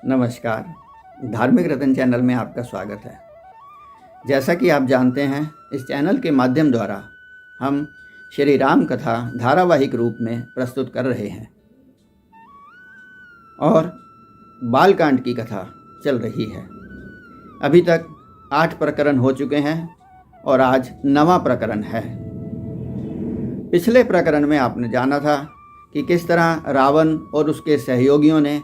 नमस्कार। धार्मिक रतन चैनल में आपका स्वागत है। जैसा कि आप जानते हैं, इस चैनल के माध्यम द्वारा हम श्री राम कथा धारावाहिक रूप में प्रस्तुत कर रहे हैं और बालकांड की कथा चल रही है। अभी तक 8 प्रकरण हो चुके हैं और आज 9वां प्रकरण है। पिछले प्रकरण में आपने जाना था कि किस तरह रावण और उसके सहयोगियों ने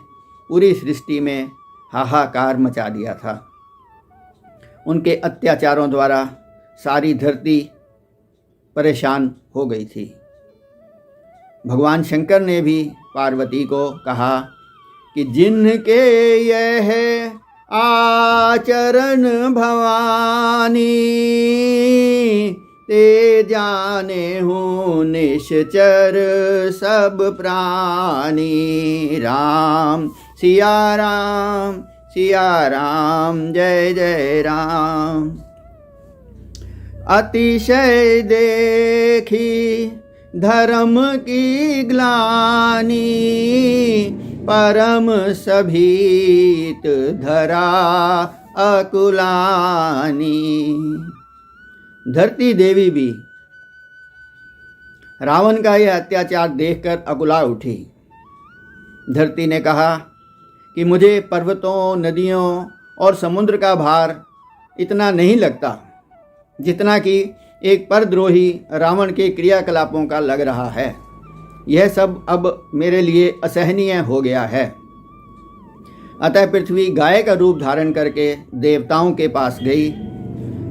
पूरी सृष्टि में हाहाकार मचा दिया था। उनके अत्याचारों द्वारा सारी धरती परेशान हो गई थी। भगवान शंकर ने भी पार्वती को कहा कि जिनके यह आचरण भवानी, ते जाने हूँ निश्चर सब प्राणी। राम सिया राम जय जय राम। अतिशय देखी धर्म की ग्लानि, परम सभीत धरा अकुलानी। धरती देवी भी रावण का यह अत्याचार देखकर अकुला उठी। धरती ने कहा कि मुझे पर्वतों, नदियों और समुद्र का भार इतना नहीं लगता जितना कि एक परद्रोही रावण के क्रियाकलापों का लग रहा है। यह सब अब मेरे लिए असहनीय हो गया है। अतः पृथ्वी गाय का रूप धारण करके देवताओं के पास गई।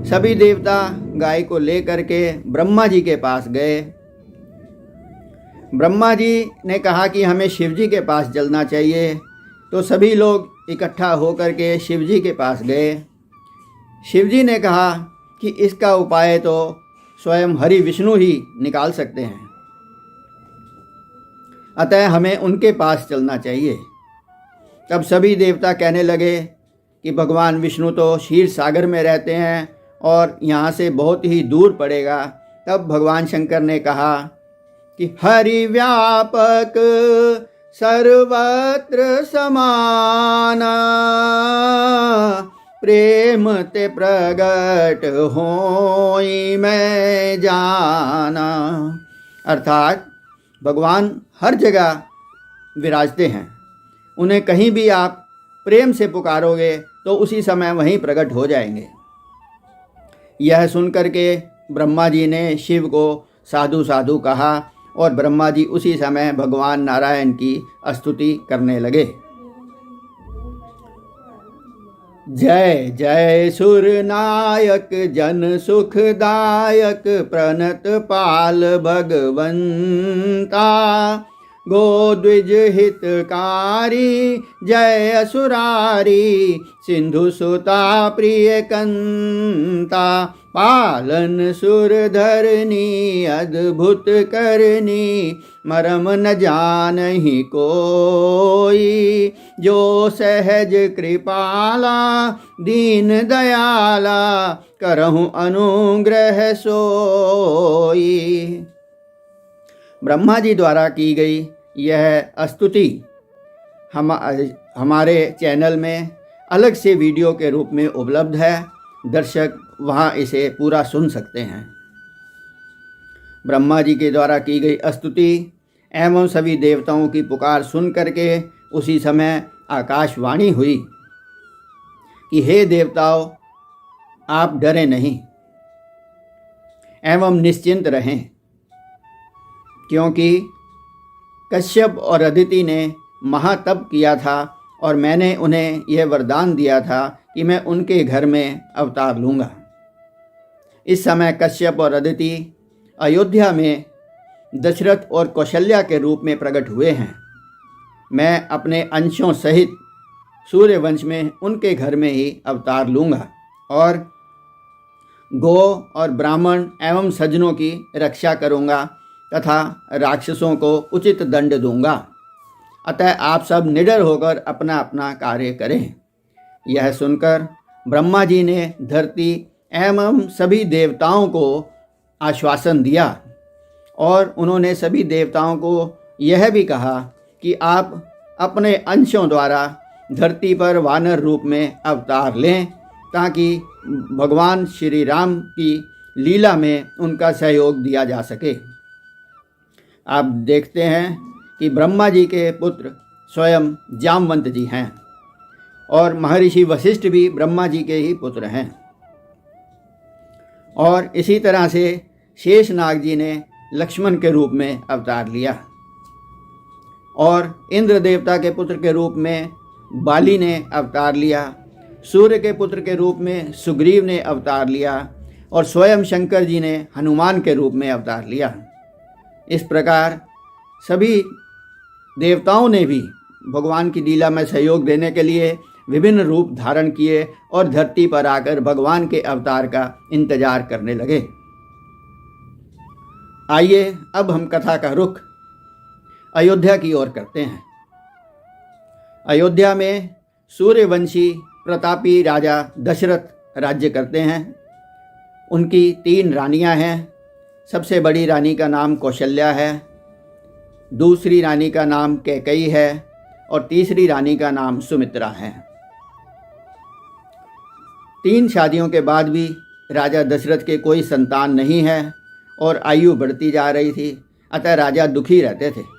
सभी देवता गाय को लेकर के ब्रह्मा जी के पास गए। ब्रह्मा जी ने कहा कि हमें शिव जी के पास चलना चाहिए, तो सभी लोग इकट्ठा होकर के शिव जी के पास गए। शिव जी ने कहा कि इसका उपाय तो स्वयं हरि विष्णु ही निकाल सकते हैं, अतः हमें उनके पास चलना चाहिए। तब सभी देवता कहने लगे कि भगवान विष्णु तो क्षीर सागर में रहते हैं और यहाँ से बहुत ही दूर पड़ेगा। तब भगवान शंकर ने कहा कि हरि व्यापक सर्वत्र समान, प्रेम ते प्रगट होई मैं जाना। अर्थात भगवान हर जगह विराजते हैं। उन्हें कहीं भी आप प्रेम से पुकारोगे तो उसी समय वहीं प्रकट हो जाएंगे। यह सुनकर के ब्रह्मा जी ने शिव को साधु साधु कहा और ब्रह्मा जी उसी समय भगवान नारायण की स्तुति करने लगे। जय जय सुर नायक जन सुखदायक, प्रणत पाल भगवंता। गोद्विज हितकारी जय असुरारी, सिंधु सुता प्रिय कंता। पालन सुर धरनी अद्भुत करनी, मरम न जानहि कोई। जो सहज कृपाला दीन दयाला, करहु अनुग्रह सोई। ब्रह्मा जी द्वारा की गई यह स्तुति हमारे चैनल में अलग से वीडियो के रूप में उपलब्ध है। दर्शक वहाँ इसे पूरा सुन सकते हैं। ब्रह्मा जी के द्वारा की गई स्तुति एवं सभी देवताओं की पुकार सुन करके उसी समय आकाशवाणी हुई कि हे देवताओं, आप डरे नहीं एवं निश्चिंत रहें, क्योंकि कश्यप और अदिति ने महातप किया था और मैंने उन्हें यह वरदान दिया था कि मैं उनके घर में अवतार लूँगा। इस समय कश्यप और अदिति अयोध्या में दशरथ और कौशल्या के रूप में प्रकट हुए हैं। मैं अपने अंशों सहित सूर्यवंश में उनके घर में ही अवतार लूँगा और गो और ब्राह्मण एवं सज्जनों की रक्षा करूँगा तथा राक्षसों को उचित दंड दूँगा। अतः आप सब निडर होकर अपना अपना कार्य करें। यह सुनकर ब्रह्मा जी ने धरती एवं सभी देवताओं को आश्वासन दिया और उन्होंने सभी देवताओं को यह भी कहा कि आप अपने अंशों द्वारा धरती पर वानर रूप में अवतार लें ताकि भगवान श्री राम की लीला में उनका सहयोग दिया जा सके। आप देखते हैं कि ब्रह्मा जी के पुत्र स्वयं जामवंत जी हैं और महर्षि वशिष्ठ भी ब्रह्मा जी के ही पुत्र हैं। और इसी तरह से शेषनाग जी ने लक्ष्मण के रूप में अवतार लिया और इंद्र देवता के पुत्र के रूप में बाली ने अवतार लिया, सूर्य के पुत्र के रूप में सुग्रीव ने अवतार लिया और स्वयं शंकर जी ने हनुमान के रूप में अवतार लिया। इस प्रकार सभी देवताओं ने भी भगवान की लीला में सहयोग देने के लिए विभिन्न रूप धारण किए और धरती पर आकर भगवान के अवतार का इंतजार करने लगे। आइए अब हम कथा का रुख अयोध्या की ओर करते हैं। अयोध्या में सूर्यवंशी प्रतापी राजा दशरथ राज्य करते हैं। उनकी 3 रानियां हैं। सबसे बड़ी रानी का नाम कौशल्या है, दूसरी रानी का नाम कैकेयी है और तीसरी रानी का नाम सुमित्रा है। 3 शादियों के बाद भी राजा दशरथ के कोई संतान नहीं है और आयु बढ़ती जा रही थी, अतः राजा दुखी रहते थे।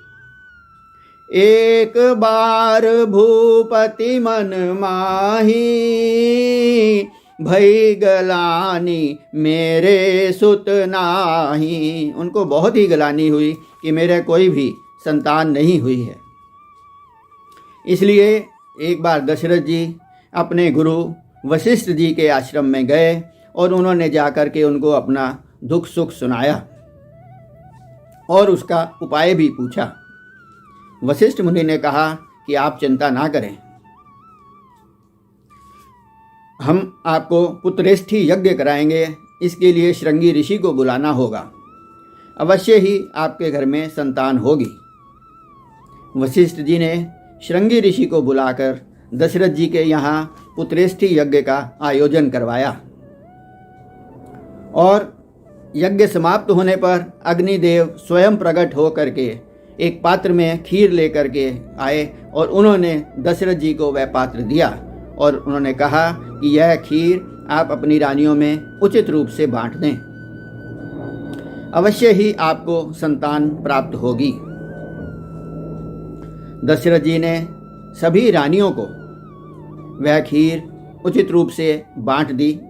एक बार भूपति मन माही, भई गलानी मेरे सुत नाही। उनको बहुत ही गलानी हुई कि मेरे कोई भी संतान नहीं हुई है। इसलिए एक बार दशरथ जी अपने गुरु वशिष्ठ जी के आश्रम में गए और उन्होंने जाकर के उनको अपना दुख सुख सुनाया और उसका उपाय भी पूछा। वशिष्ठ मुनि ने कहा कि आप चिंता ना करें, हम आपको पुत्रेष्ठी यज्ञ कराएंगे। इसके लिए श्रृंगी ऋषि को बुलाना होगा, अवश्य ही आपके घर में संतान होगी। वशिष्ठ जी ने श्रृंगी ऋषि को बुलाकर दशरथ जी के यहाँ पुत्रेष्ठी यज्ञ का आयोजन करवाया और यज्ञ समाप्त होने पर अग्निदेव स्वयं प्रकट हो करके एक पात्र में खीर लेकर के आए और उन्होंने दशरथ जी को वह पात्र दिया और उन्होंने कहा कि यह खीर आप अपनी रानियों में उचित रूप से बांट दें, अवश्य ही आपको संतान प्राप्त होगी। दशरथ जी ने सभी रानियों को वह खीर उचित रूप से बांट दी।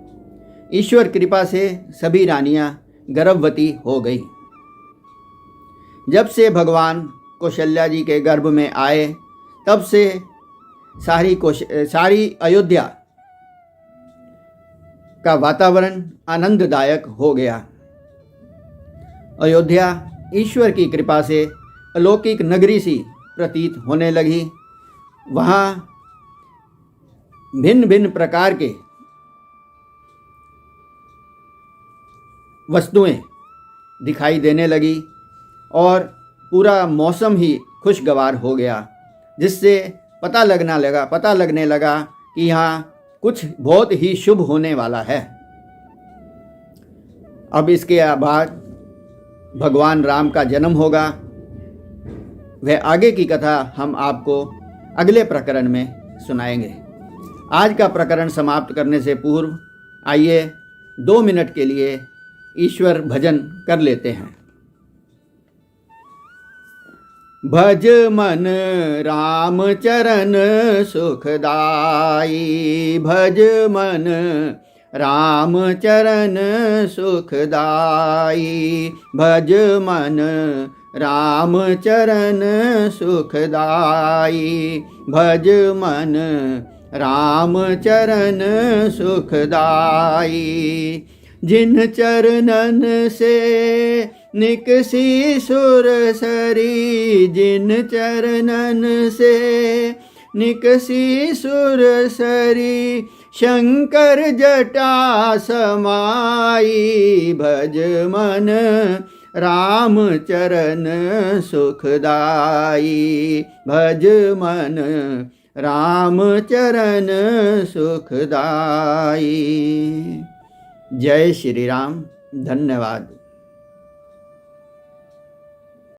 ईश्वर कृपा से सभी रानियां गर्भवती हो गई। जब से भगवान कौशल्या जी के गर्भ में आए तब से सारी अयोध्या का वातावरण आनंददायक हो गया। अयोध्या ईश्वर की कृपा से अलौकिक नगरी सी प्रतीत होने लगी। वहाँ भिन्न भिन्न प्रकार के वस्तुएं दिखाई देने लगी और पूरा मौसम ही खुशगवार हो गया, जिससे पता लगने लगा कि यहाँ कुछ बहुत ही शुभ होने वाला है। अब इसके बाद भगवान राम का जन्म होगा। वह आगे की कथा हम आपको अगले प्रकरण में सुनाएंगे। आज का प्रकरण समाप्त करने से पूर्व आइए 2 मिनट के लिए ईश्वर भजन कर लेते हैं। भज मन राम चरण सुखदाई, भज मन राम चरण सुखदाई, भज मन राम चरण सुखदाई, भज मन राम चरण सुखदाई। जिन चरणन से निकसी सुर सरी, जिन चरणन से निकसी सुर सरी, शंकर जटा समाई। भज मन राम चरण सुखदाई, भज मन राम चरण सुखदाई। जय श्री राम। धन्यवाद।